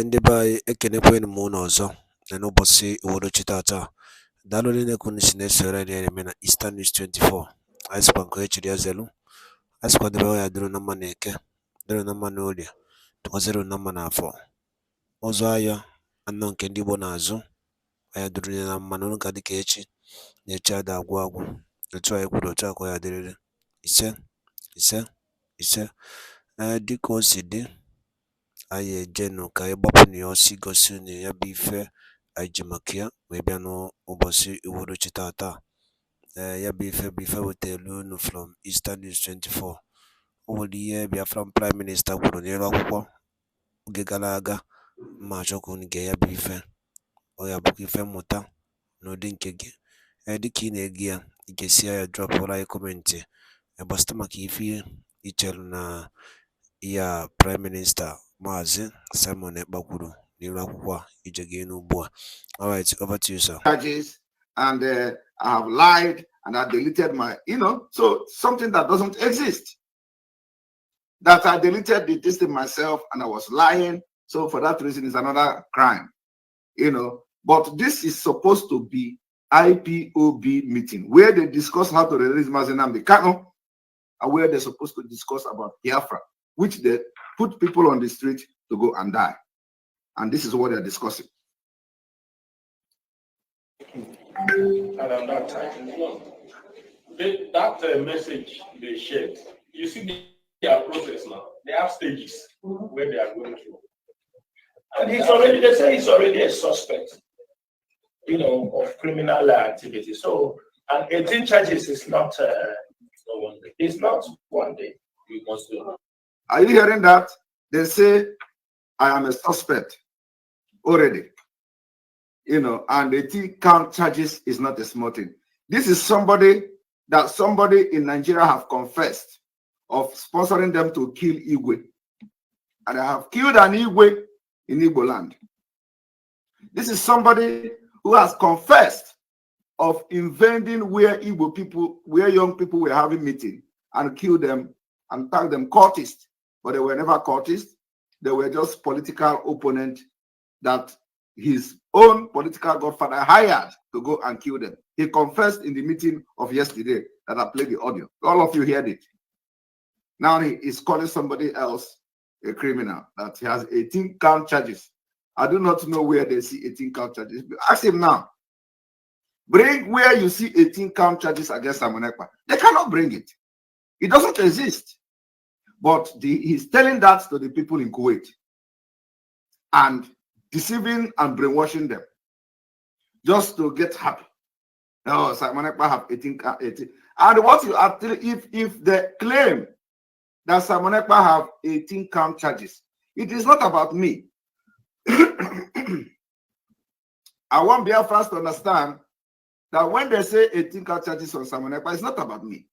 Ndị be anyị ekenekwanụ m unu ọzọ na n'ụbọchị uhuruchi tata. Daalụ niile ka unu si na-esore anyị na-eme na Eastern News 24. Anyị sịkwa nke onye chiri ya zelu. Anyị sịkwa debe ya dịrị na mma na eke, dịrị na mma na orie, tụkwasịrị na mma na afọ. Ụzọ ahịa anọ nke ndị Igbo na-azụ anya dịrị na mma na unu ka dịka echi na-echi ada agwụ agwụ. Otu anyị kwuru otu akwa ya dịrịrị. Ise ise ise. Dịka o si dị, anyị ejenu ka anyị gbapụnụ ya ọsọ igosi unu ya bụ ife anyị ji maka ya wee bịa n'ụbọchị uhuruchi tata. Ya bụ ife wetelu unu from Eastern News 24. O nwere ihe Biafran Prime Minister kwuru n'elu akwụkwọ oge gara aga, ma achọ ka unu gee ya bụ ife. Ọ ya bụkwa ife mmụta n'ụdị nke gị. Dịka ị na-ege ya, ị ga-esi ya dropụrụ anyị kọmentị gbasịta maka ife ichere na ya Prime Minister Maazị Simon Ekpa kwuru n'elu akwụkwọ a ije gị n'ugbu a. All right, over to you, sir. Charges, and I have lied and I deleted my, so something that doesn't exist. That I deleted the testing myself and I was lying. So for that reason, it's another crime, But this is supposed to be IPOB meeting where they discuss how to release Mazi Nnamdi Kanu, and where they're supposed to discuss about BIAFRA, which they put people on the street to go and die. And this is what they're discussing. And on that time, that message they shared, you see their process now. They have stages where they are going through. And they say he's already a suspect, of criminal activity. So, and 18 charges is not one day. It's not one day. We must do. Are you hearing that? They say I am a suspect already. And 18 count charges is not a small thing. This is somebody in Nigeria have confessed of sponsoring them to kill Igwe. And I have killed an Igwe in Igbo land. This is somebody who has confessed of invading where Igbo people, where young people were having meeting, and killed them and tag them cultists. But they were never cultists. They were just political opponents that his own political godfather hired to go and kill them. He confessed in the meeting of yesterday that I played the audio. All of you heard it. Now he is calling somebody else a criminal, that he has 18 count charges. I do not know where they see 18 count charges. Ask him now. Bring where you see 18 count charges against Simon Ekpa. They cannot bring it. It doesn't exist. But he's telling that to the people in Kuwait and deceiving and brainwashing them just to get happy. No, Simon Ekpa have 18. And what you actually, if they claim that Simon Ekpa have 18 count charges, it is not about me. I want Biafrans to understand that when they say 18 count charges on Simon Ekpa, it's not about me.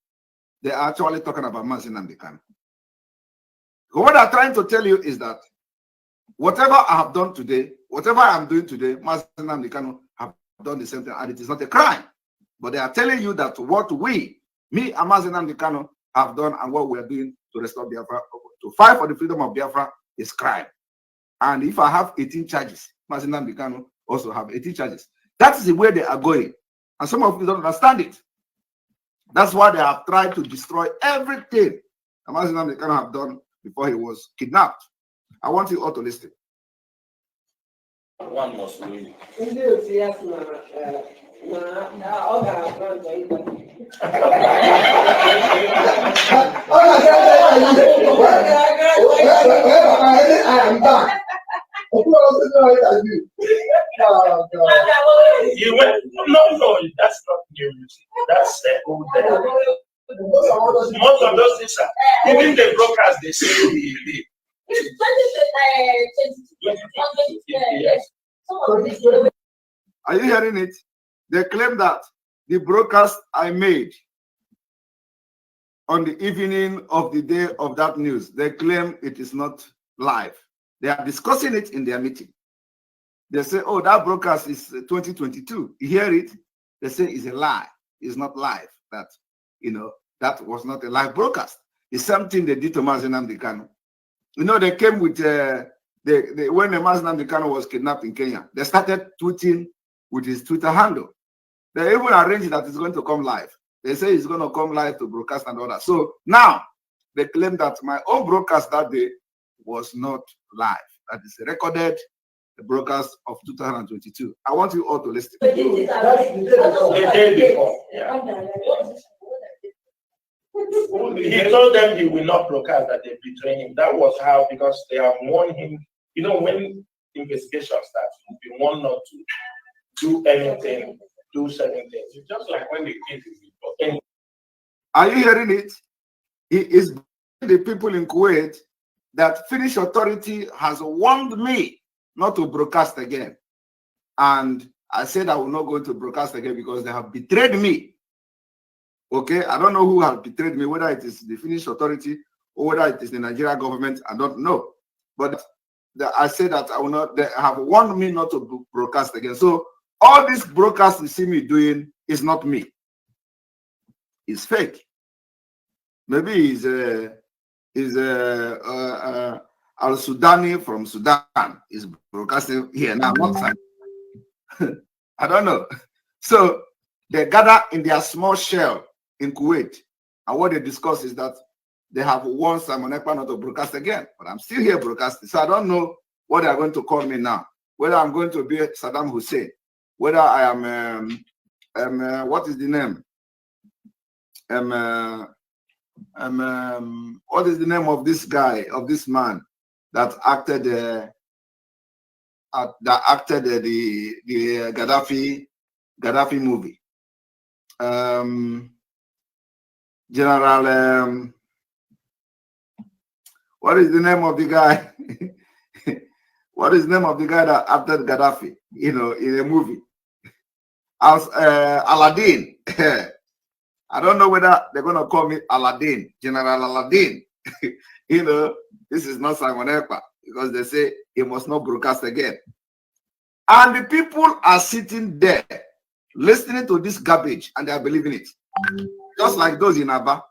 They are actually talking about Mazi Nnamdi Kanu. What I'm trying to tell you is that whatever I have done today, whatever I'm doing today, Mazi Nnamdi Kanu have done the same thing, and it is not a crime. But they are telling you that what me and Mazi Nnamdi Kanu have done and what we are doing to restore Biafra, to fight for the freedom of Biafra, is crime. And if I have 18 charges, Mazi Nnamdi Kanu also have 18 charges. That is the way they are going. And some of you don't understand it. That's why they have tried to destroy everything that Mazi Nnamdi Kanu have done before he was kidnapped. I want you all to listen. One must win. You went, no, that's not new music. That's old. Most of those things are, even the brokers, they say Are you hearing it? They claim that the broadcast I made on the evening of the day of that news, they claim it is not live. They are discussing it in their meeting. They say, oh, that broadcast is 2022. You hear it? They say it's a lie. It's not live. That, that was not a live broadcast. The same thing they did to Mazi Nnamdi Kanu. They came with when the man Nnamdi Kanu was kidnapped in Kenya, they started tweeting with his Twitter handle. They even arranged that it's going to come live. They say it's going to come live to broadcast and all that. So now they claim that my own broadcast that day was not live. That is recorded the broadcast of 2022. I want you all to listen. The day before. Yeah. He told them he will not broadcast, that they betray him. That was how, because they have warned him. You know, when investigation starts, you warn not to do anything, do certain things. It's just like when the case is reported. Are you hearing it? He is the people in Kuwait that Finnish authority has warned me not to broadcast again. And I said I will not go to broadcast again because they have betrayed me. Okay, I don't know who has betrayed me, whether it is the Finnish authority or whether it is the Nigerian government, I don't know. But I said that I will not, they have warned me not to broadcast again. So all this broadcast you see me doing is not me. It's fake. Maybe he's Al-Sudani from Sudan is broadcasting here now. I don't know. So they gather in their small shell in Kuwait, and what they discuss is that they have warned Simon Ekpa not to broadcast again, but I'm still here broadcasting. So I don't know what they are going to call me now. Whether I'm going to be Saddam Hussein, whether I am what is the name? What is the name of this guy, of this man that acted the Gaddafi movie? General, what is the name of the guy? What is the name of the guy that acted Gaddafi, you know, in a movie? As Aladdin. I don't know whether they're going to call me Aladdin, General Aladdin. You know, this is not Simon Ekpa, because they say he must not broadcast again. And the people are sitting there listening to this garbage and they are believing it. Just like those in Aba.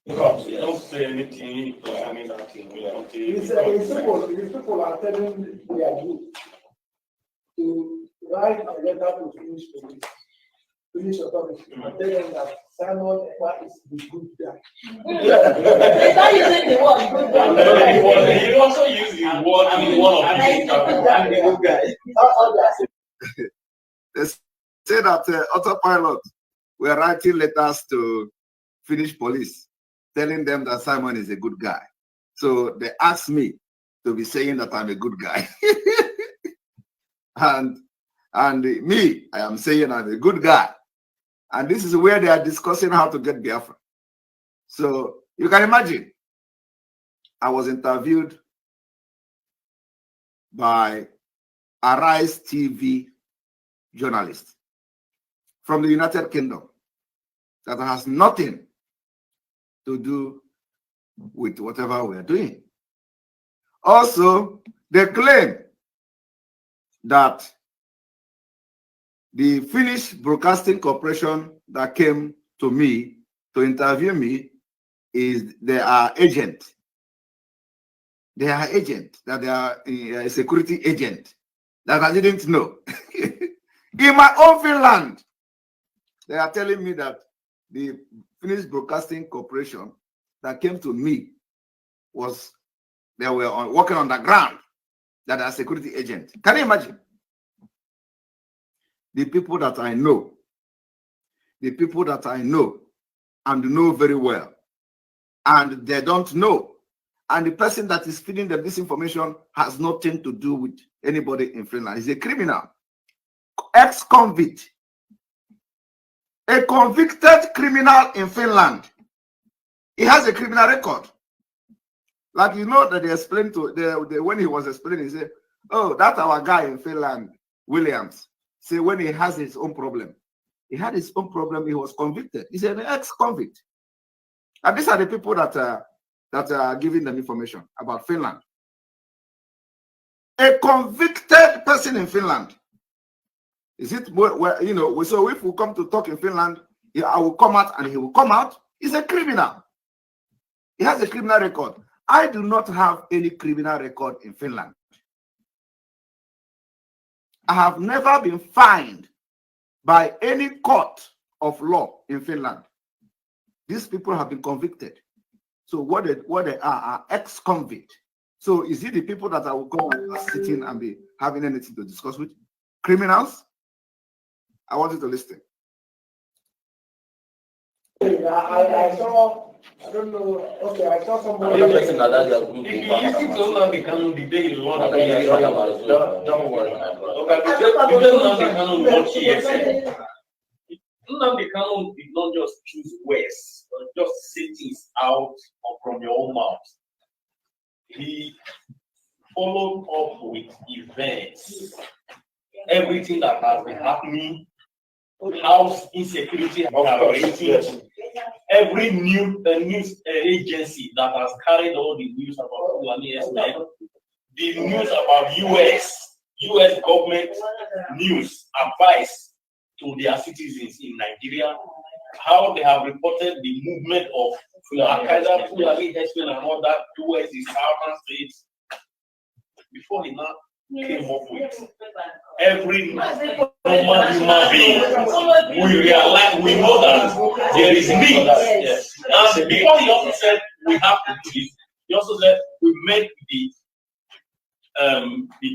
Because you don't say anything, I mean, nothing. These people are telling their youth to write a letter to Finnish authority and tell them that Simon Ekpa is the good guy. They're not using the word good guy. He also used the word, I mean, one of the good guys. They say that autopilot were writing letters to Finnish police telling them that Simon is a good guy. So they asked me to be saying that I'm a good guy. and me, I am saying I'm a good guy. And this is where they are discussing how to get Biafra. So you can imagine, I was interviewed by Arise TV journalist from the United Kingdom that has nothing to do with whatever we're doing. Also, they claim that the Finnish Broadcasting Corporation that came to me to interview me they are agent. They are agent, that they are a security agent that I didn't know. In my own Finland, they are telling me that the Finnish Broadcasting Corporation that came to me they were working on the ground, that are security agent. Can you imagine? The people that I know and know very well, and they don't know. And the person that is feeding them this information has nothing to do with anybody in Finland. He's a criminal, ex-convict, a convicted criminal in Finland. He has a criminal record. Like, you know, that they explained to when he was explaining, he said, oh, that's our guy in Finland, Williams. See, when he has his own problem, he had his own problem, he was convicted. He's an ex-convict. And these are the people that are giving them information about Finland. A convicted person in Finland. Is it where, you know, so if we come to talk in Finland, I will come out and he will come out. He's a criminal. He has a criminal record. I do not have any criminal record in Finland. I have never been fined by any court of law in Finland. These people have been convicted. So what they are ex-convict. So is it the people that I will go and sitting and be having anything to discuss with? Criminals? I want you to listen. I saw, I don't know, okay, I saw somebody. If you listen to Nnamdi Kanu the day you want to don't worry. Nnamdi Kanu did not just choose words, or just say things out from your own mouth. He followed up with events, everything that has been happening, house insecurity has been every news agency that has carried all the news about Fulani Esmen, the news about US government news advice to their citizens in Nigeria, how they have reported the movement of Al-Qaeda, Fulani Esmen and all that towards the southern states before he now came up with every normal human being. We realize, we know that there is need. Yes. And before he also said we have to do this, he also said we make the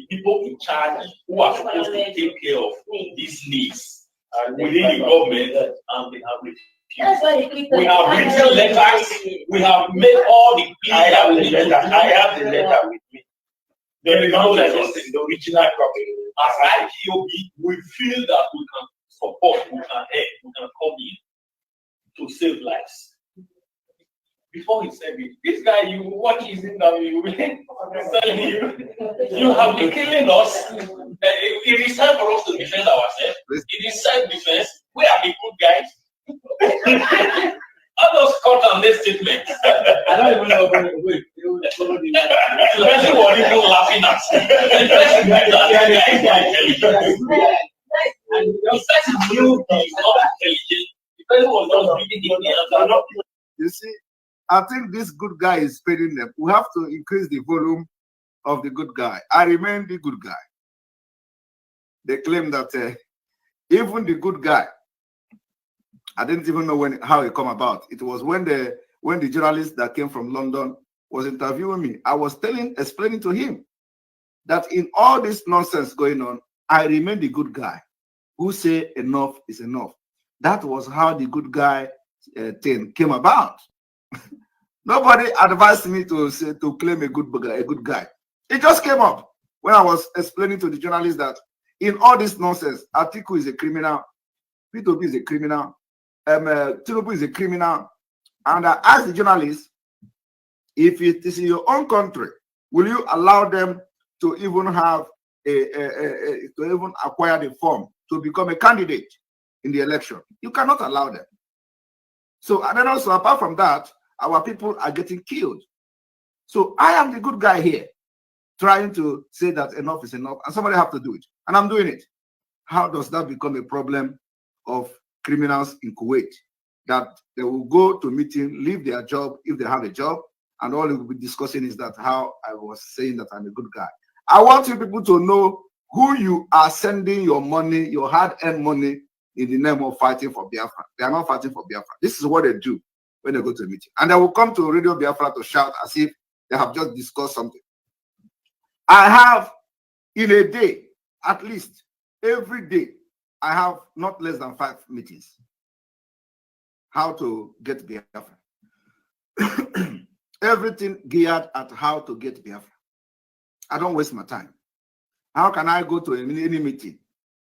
people in charge who are supposed to take care of these needs within the government, and they have refused. We have written letters. We have made all the pleas. I have the letter with me. The original copy. As IPOB, we feel that we can support, we can help, we can come in to save lives. Before he said it, this guy, you watch his interview, you have been killing us. It is time for us to defend ourselves. It is self-defense. We are the good guys. All those cut on this statement. I don't even know wait. The person was even laughing at You see, I think this good guy is paying them. We have to increase the volume of the good guy. I remain the good guy. They claim that even the good guy, I didn't even know how it come about. It was when the journalist that came from London was interviewing me. I was explaining to him that in all this nonsense going on, I remain the good guy who say enough is enough. That was how the good guy thing came about. Nobody advised me to claim a good guy. It just came up when I was explaining to the journalist that in all this nonsense, Atiku is a criminal, P2P is a criminal, Tinubu is a criminal, and I asked the journalist, if it is in your own country, will you allow them to even have to even acquire the form to become a candidate in the election? You cannot allow them. So, and then also apart from that, our people are getting killed. So I am the good guy here, trying to say that enough is enough, and somebody have to do it, and I'm doing it. How does that become a problem of criminals in Kuwait? That they will go to meeting, leave their job if they have a job, and all we will be discussing is that how I was saying that I'm a good guy. I want you people to know who you are sending your money, your hard-earned money, in the name of fighting for Biafra. They are not fighting for Biafra. This is what they do when they go to a meeting. And they will come to Radio Biafra to shout as if they have just discussed something. I have, in a day, at least, every day, I have not less than 5 meetings. How to get Biafra. Everything geared at how to get Biafra. I don't waste my time. How can I go to any meeting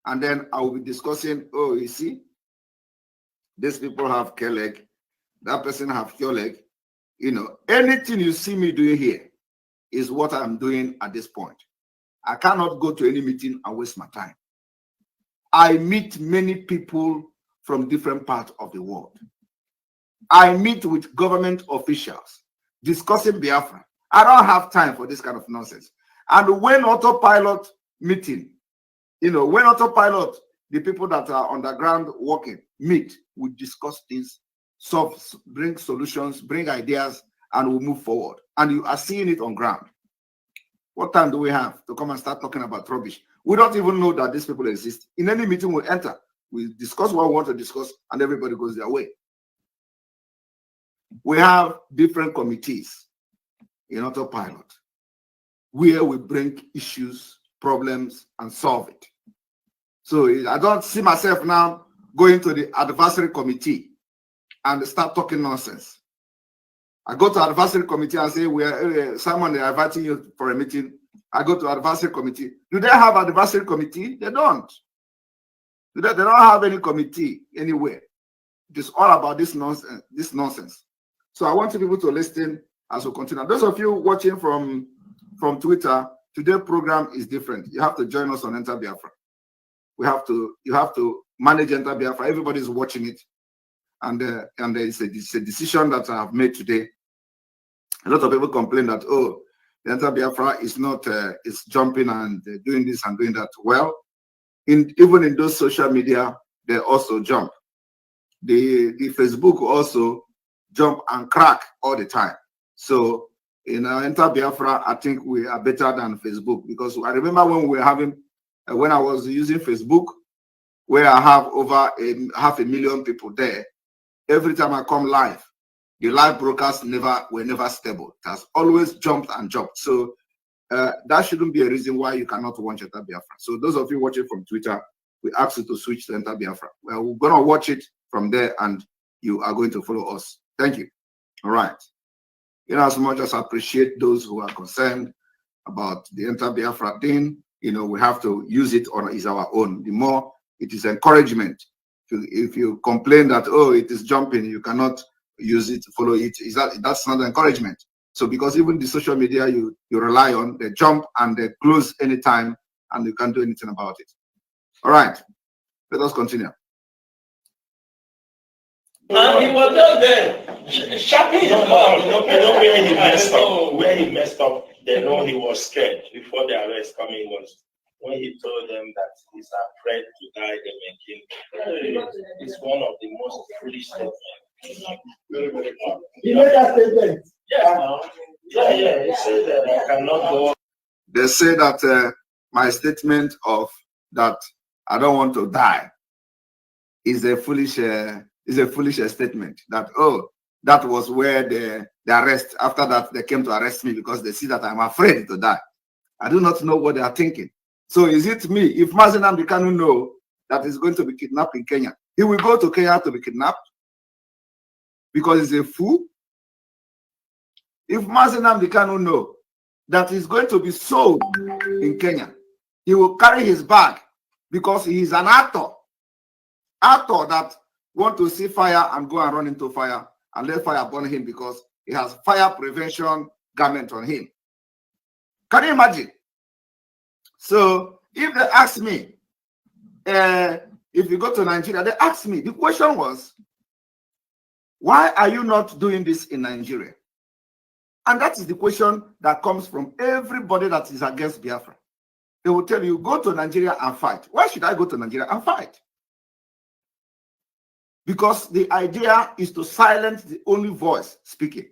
and then I will be discussing, oh, you see, these people have Keleg, that person have Keleg. You know, anything you see me doing here is what I'm doing at this point. I cannot go to any meeting and waste my time. I meet many people from different parts of the world. I meet with government officials discussing Biafra. I don't have time for this kind of nonsense. And when autopilot meeting, you know, when autopilot, the people that are on the ground working, meet, we discuss things, bring solutions, bring ideas, and we'll move forward. And you are seeing it on ground. What time do we have to come and start talking about rubbish? We don't even know that these people exist. In any meeting we enter, we discuss what we want to discuss, and everybody goes their way. We have different committees in autopilot where we bring issues, problems, and solve it. So I don't see myself now going to the advisory committee and start talking nonsense. I go to advisory committee and say, someone is inviting you for a meeting. I go to advisory committee. Do they have advisory committee? They don't. They don't have any committee anywhere. It is all about this nonsense. So I want people to listen as we continue. Those of you watching from Twitter, today's program is different. You have to join us on Enter Biafra. You have to manage Enter Biafra. Everybody's watching it, and it's a decision that I have made today. A lot of people complain that, oh, the Enter Biafra is not is jumping and doing this and doing that. Well, even in those social media, they also jump. The Facebook also jump and crack all the time. So in Enter Biafra, I think we are better than Facebook, because I remember when we were having, when I was using Facebook, where I have over 500,000 people there. Every time I come live, the live broadcasts were never stable. It has always jumped and jumped. So that shouldn't be a reason why you cannot watch Enter Biafra. So those of you watching from Twitter, we ask you to switch to Enter Biafra. Well, we're going to watch it from there, and you are going to follow us. Thank you. All right. As much as I appreciate those who are concerned about the Enter Biafra thing, we have to use it on is our own. The more it is encouragement. If you complain that, oh, it is jumping, you cannot use it, follow it, that's not encouragement. So because even the social media you rely on, they jump and they close anytime, and you can't do anything about it. All right, let us continue. And he was just there, sharpening his mouth. Where he messed up. Where he messed up, they know he was scared before the arrest coming was when he told them that he's afraid to die, they make him. It's one of the most foolish statements. Very, very hard. He made that statement. Yes, yeah. He said that I cannot go. They say that my statement of that I don't want to die is a foolish statement. That, oh, that was where the arrest. After that, they came to arrest me because they see that I'm afraid to die. I do not know what they are thinking. So is it me? If Mazi Nnamdi Kanu know that he's going to be kidnapped in Kenya, he will go to Kenya to be kidnapped because he's a fool? If Mazi Nnamdi Kanu know that he's going to be sold in Kenya, he will carry his bag because he is an actor that want to see fire and go and run into fire and let fire burn him because he has fire prevention garment on him. Can you imagine? So if they ask me, if you go to Nigeria, they ask me, the question was, why are you not doing this in Nigeria? And that is the question that comes from everybody that is against Biafra. They will tell you, go to Nigeria and fight. Why should I go to Nigeria and fight? Because the idea is to silence the only voice speaking.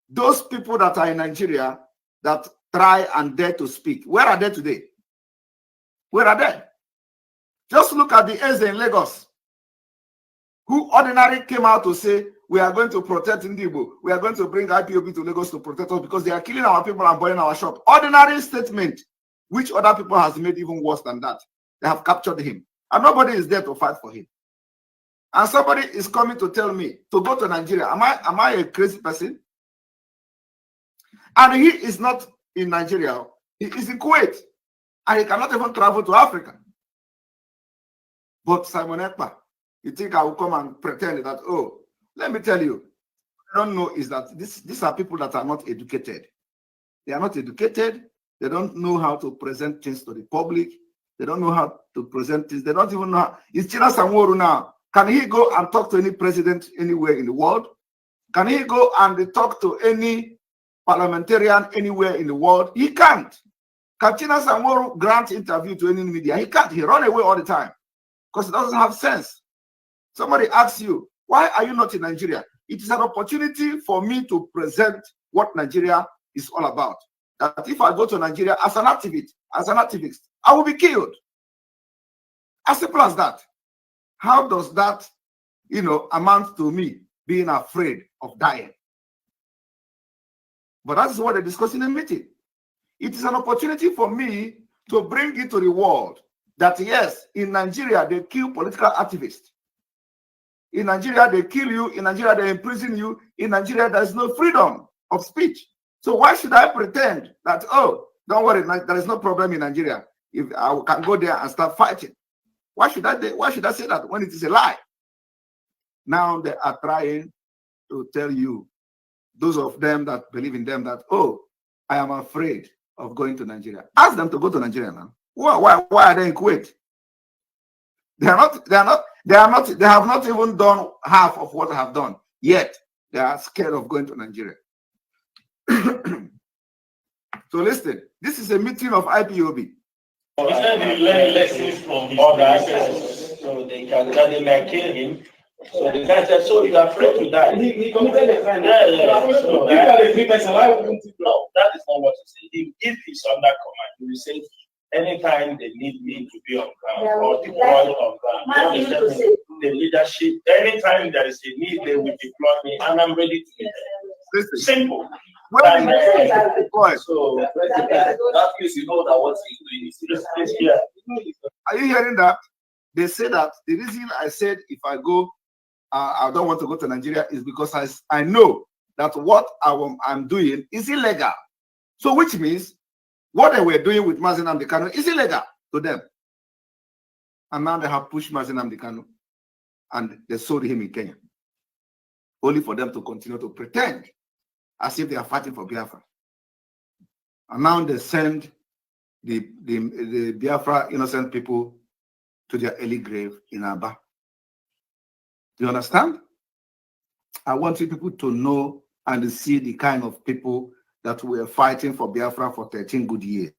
Those people that are in Nigeria that try and dare to speak, where are they today? Where are they? Just look at the Eze in Lagos, who ordinarily came out to say, we are going to protect Ndibo. We are going to bring IPOB to Lagos to protect us because they are killing our people and burning our shop. Ordinary statement, which other people has made even worse than that. They have captured him. And nobody is there to fight for him. And somebody is coming to tell me to go to Nigeria. Am I a crazy person? And he is not in Nigeria. He is in Kuwait. And he cannot even travel to Africa. But Simon EKPA, you think I will come and pretend that, oh, let me tell you, I don't know is that these are people that are not educated. They are not educated. They don't know how to present things to the public. They don't know how to present things. They don't even know how. It's China Sanwo-Olu now. Can he go and talk to any president anywhere in the world? Can he go and talk to any parliamentarian anywhere in the world? He can't. Can China Sanwo-Olu grant interview to any media? He can't. He run away all the time because he doesn't have sense. Somebody asks you, why are you not in Nigeria? it is an opportunity for me to present what Nigeria is all about. That if I go to Nigeria as an activist, I will be killed. As simple as that. How does that, amount to me being afraid of dying? But that's what they discussed in the meeting. It is an opportunity for me to bring it to the world that yes, in Nigeria, they kill political activists. In Nigeria, they kill you. In Nigeria, they imprison you. In Nigeria, there's no freedom of speech. So why should I pretend that, oh, don't worry, there is no problem in Nigeria if I can go there and start fighting? Why should I say that when it is a lie? Now they are trying to tell you, those of them that believe in them, that, oh, I am afraid of going to Nigeria. Ask them to go to Nigeria now. Why are they in Kuwait? They have not even done half of what I have done, yet they are scared of going to Nigeria. So listen, this is a meeting of IPOB. Instead of learning lessons from others, so they might kill him. So the guy said, so you're afraid to die. He committed a crime. No, that is not what he said. If he's under command, he will say, anytime they need me to be on ground or deploy on ground, the leadership, anytime there is a need, they will deploy me and I'm ready to be there. Simple. So, that means you know that what he's doing is here. Are you hearing that? They say that the reason I said if I go, I don't want to go to Nigeria is because I know that what I'm doing is illegal. So which means what they were doing with Mazi Nnamdi Kanu is illegal to them. And now they have pushed Mazi Nnamdi Kanu and they sold him in Kenya. Only for them to continue to pretend as if they are fighting for Biafra. And now they send the Biafra innocent people to their early grave in Aba. Do you understand? I want you people to know and see the kind of people that were fighting for Biafra for 13 good years.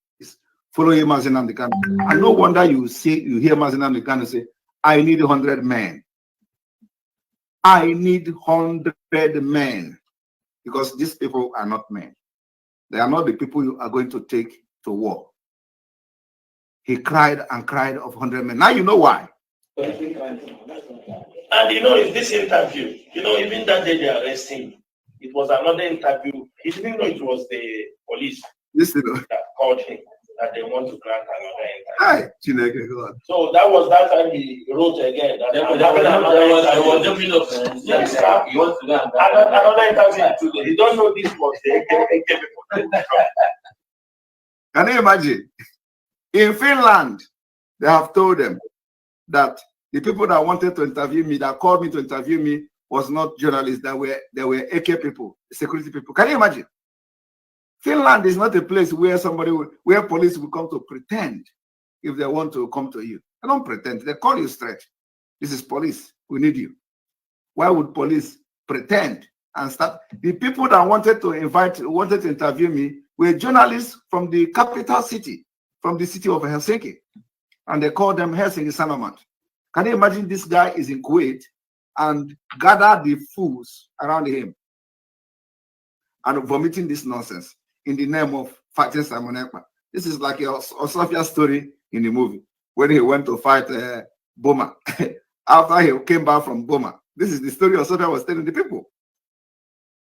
Following Mazi Nnamdi Kanu. And no wonder you hear Mazi Nnamdi Kanu say, I need 100 men. I need 100 men. Because these people are not men. They are not the people you are going to take to war. He cried and cried of 100 men. Now you know why. And in this interview, even that day they arrested him, it was another interview. He didn't know it was the police that called him, that they want to grant another interview. So that was that time he wrote again. Another interview. You don't know this was the EKPA. Can you imagine? In Finland, they have told them that the people that wanted to interview me, that called me to interview me, was not journalists. They were AK people, security people. Can you imagine? Finland is not a place where where police will come to pretend if they want to come to you. They don't pretend. They call you straight. This is police. We need you. Why would police pretend and start? The people that wanted to interview me were journalists from the capital city, from the city of Helsinki, and they called them Helsinki Sanomat. Can you imagine this guy is in Kuwait and gather the fools around him and vomiting this nonsense in the name of fighting Simon Ekpa? This is like a Osofia story in the movie when he went to fight Boma after he came back from Boma. This is the story Osofia was telling the people,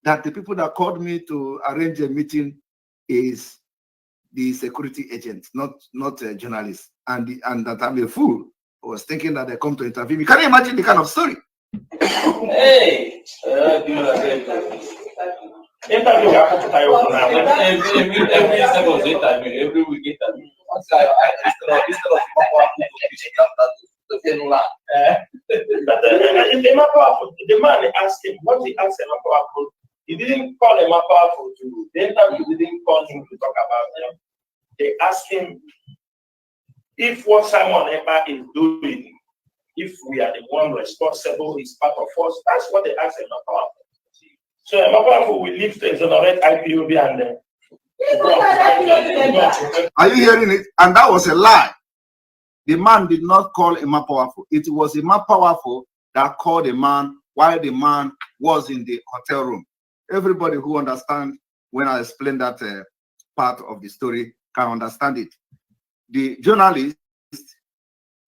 that the people that called me to arrange a meeting is the security agent, not a journalist, and that I'm a fool. I was thinking that they come to interview me. Can you imagine the kind of story? Hey, every week interview. The man asked him what he asked him about. He didn't call him powerful to the interview. Didn't call him to talk about him. They asked him if what Simon Ekpa is doing, if we are the one responsible, is part of us. That's what they asked him about. So Powerful will leave to exonerate IPOB and then. Are you hearing it? And that was a lie. The man did not call Emma Powerful. It was Emma Powerful that called a man while the man was in the hotel room. Everybody who understands when I explain that part of the story can understand it. The journalist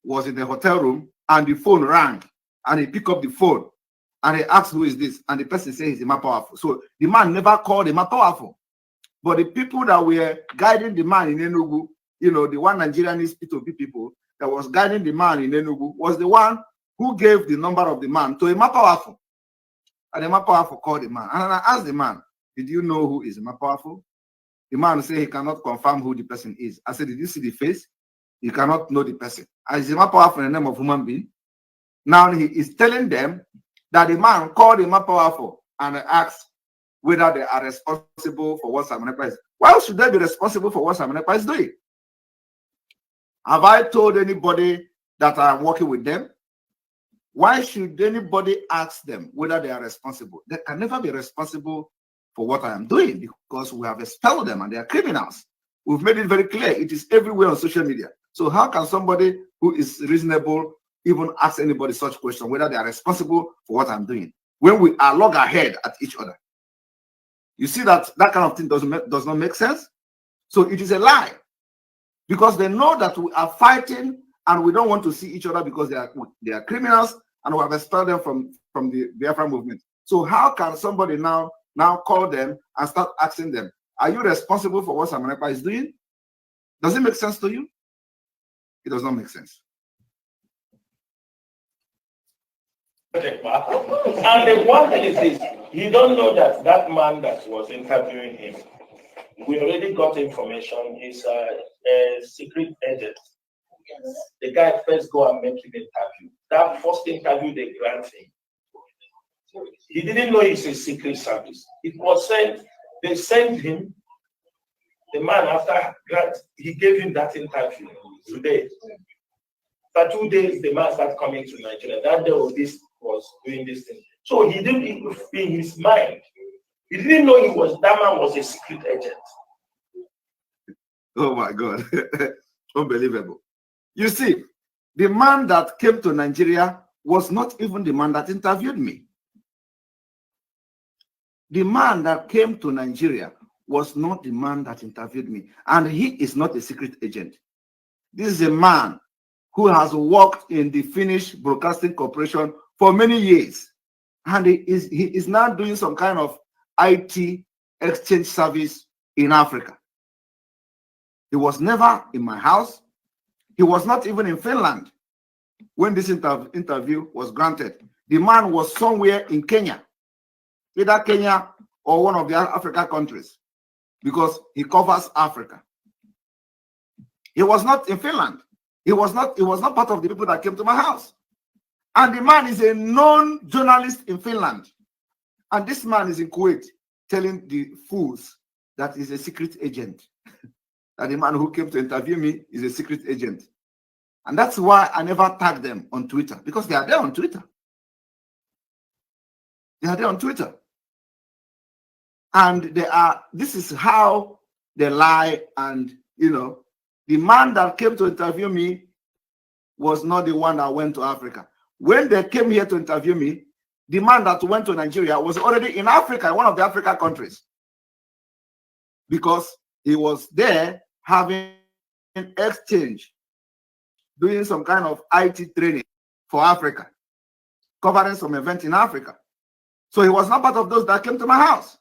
was in the hotel room and the phone rang, and he picked up the phone and he asked, who is this? And the person said he's Emma Powerful. So the man never called Emma Powerful. But the people that were guiding the man in Enugu, you know, the one Nigerianese P2P people that was guiding the man in Enugu was the one who gave the number of the man to Emma Powerful. And Emma Powerful called the man. And I asked the man, did you know who is Emma Powerful? The man said he cannot confirm who the person is. I said, did you see the face? You cannot know the person. And is Emma Powerful in the name of human being? Now he is telling them that the man called Emma Powerful and asked whether they are responsible for what Simon Ekpa is. Why should they be responsible for what Simon Ekpa is doing? Have I told anybody that I am working with them? Why should anybody ask them whether they are responsible? They can never be responsible for what I am doing because we have expelled them and they are criminals. We've made it very clear. It is everywhere on social media. So how can somebody who is reasonable even ask anybody such question, whether they are responsible for what I'm doing, when we are loggerhead at each other? You see that kind of thing does not make sense? So it is a lie, because they know that we are fighting and we don't want to see each other because they are criminals and we have expelled them from the BIAFRA movement. So how can somebody now call them and start asking them, are you responsible for what Simon Ekpa is doing? Does it make sense to you? It does not make sense. And the one thing is this, you don't know that that man that was interviewing him, we already got information, he's a secret agent. Yes. The guy first go and make him interview. That first interview they grant him. He didn't know it's a secret service. It was sent, they sent him, the man after grant, he gave him that interview today. For 2 days, the man started coming to Nigeria. That day this was doing this thing. So he didn't, in his mind, he didn't know that man was a secret agent. Oh my God. Unbelievable. You see, the man that came to Nigeria was not even the man that interviewed me. The man that came to Nigeria was not the man that interviewed me. And he is not a secret agent. This is a man who has worked in the Finnish Broadcasting Corporation for many years. And he is now doing some kind of IT exchange service in Africa. He was never in my house. He was not even in Finland when this interview was granted. The man was somewhere in Kenya, either Kenya or one of the African countries, because he covers Africa. He was not in Finland. He was not part of the people that came to my house. And the man is a known journalist in Finland. And this man is in Kuwait telling the fools that he's a secret agent. That the man who came to interview me is a secret agent. And that's why I never tag them on Twitter, because they are there on Twitter. They are there on Twitter. And this is how they lie. And, you know, the man that came to interview me was not the one that went to Africa. When they came here to interview me, the man that went to Nigeria was already in Africa, one of the African countries, because he was there having an exchange, doing some kind of IT training for Africa, covering some event in Africa. So he was not part of those that came to my house.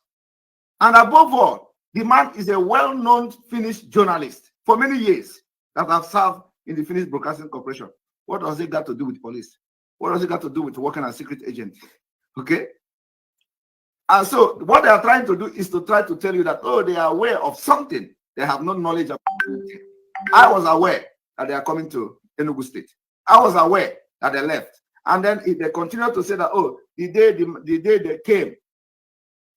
And above all, the man is a well-known Finnish journalist for many years that have served in the Finnish Broadcasting Corporation. What does it got to do with police? What does it got to do with working as secret agent? Okay? And so what they are trying to do is to try to tell you that, oh, they are aware of something. They have no knowledge about it. I was aware that they are coming to Enugu State. I was aware that they left. And then they continue to say that, oh, the day they came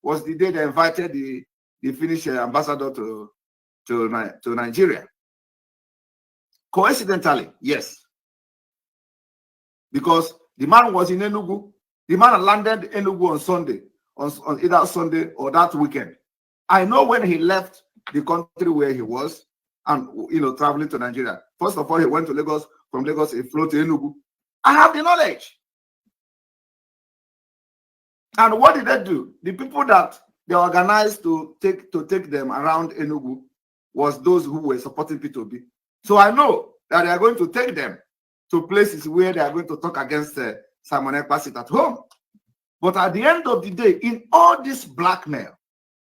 was the day they invited the Finnish ambassador to Nigeria. Coincidentally, yes. Because the man was in Enugu. The man landed in Enugu on Sunday, on either Sunday or that weekend. I know when he left the country where he was and, you know, traveling to Nigeria. First of all, he went to Lagos. From Lagos, he flew to Enugu. I have the knowledge. And what did they do? The people that they organized to take them around Enugu was those who were supporting P2B. So I know that they are going to take them to places where they are going to talk against Simon Ekpa sit at home. But at the end of the day, in all this blackmail,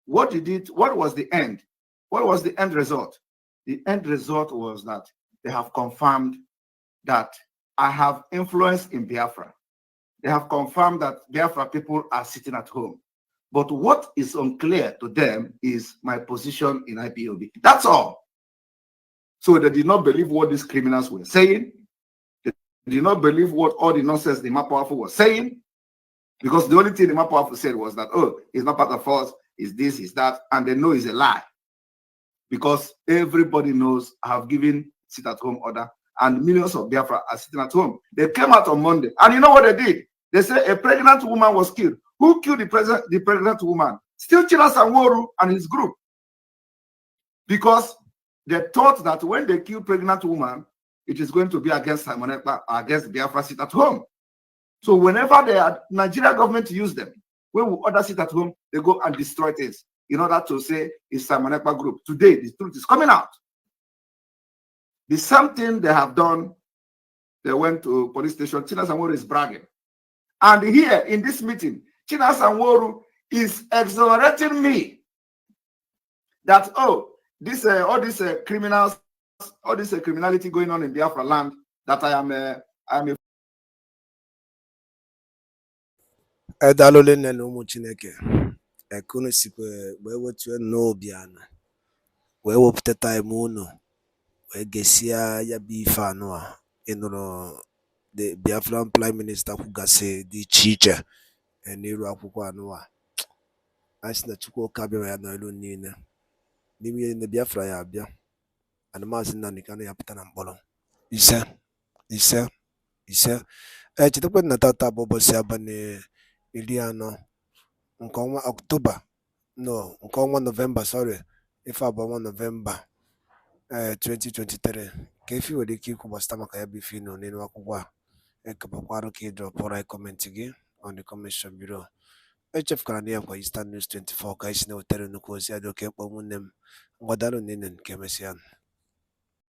what was the end? What was the end result? The end result was that they have confirmed that I have influence in Biafra. They have confirmed that Biafra people are sitting at home. But what is unclear to them is my position in IPOB. That's all. So they did not believe what these criminals were saying. They did not believe what all the nonsense the Mapowerful was saying. Because the only thing the Mapowerful said was that, oh, it's not part of us, it's this, it's that, and they know it's a lie. Because everybody knows I have given sit-at-home order, and millions of Biafra are sitting at home. They came out on Monday, and you know what they did? They said a pregnant woman was killed. Who killed the pregnant woman? Still Chinas Anworu and his group. Because they thought that when they kill pregnant woman, it is going to be against Simon Ekpa, against Biafra sit at home. So whenever the Nigeria government use them, when we order sit at home, they go and destroy things in order to say it's Simon Ekpa group. Today, the truth is coming out. The same thing they have done, they went to police station. Chinas Anworu is bragging. And here in this meeting, Chinas Anworu is exonerating me that, oh, this all these criminals, all this criminality going on in Biafra land, that I am a Edalole nene ụmụ Chineke ekunu sikwe wee wetuo n'obi anọ wee wepụta time unu wee gesia ya bụ ife anụ a ịnụrụ the Biafran Prime Minister kwugasị dị iche iche n'iru akwụkwọ anụ a asị na Chukwuka bịara ya n'elu niile n'ime ihe na Biafra ya abịa ana Maazị Nnamdi Kanu ya pụta na mkpọrọ ise chetakwa na tata bụ ụbọchị abalị 40 nke ọnwa Ọktoba nke ọnwa Nọvemba ife abụọ ọnwa Nọvemba 2023 ka efi nwere ike ikwu gbasịta maka ya bụ ife nọ n'elu akwụkwọ a ekebakwarụ ka ịdrọpụrụ anyị kọmentị gị on the comment section below. Echefukara na ya kwa Eastern News 24 ka anyị si na-wetara nnukwu ozi adị oke mkpa ụmụnne m ngwadalụ nene nke emesịa.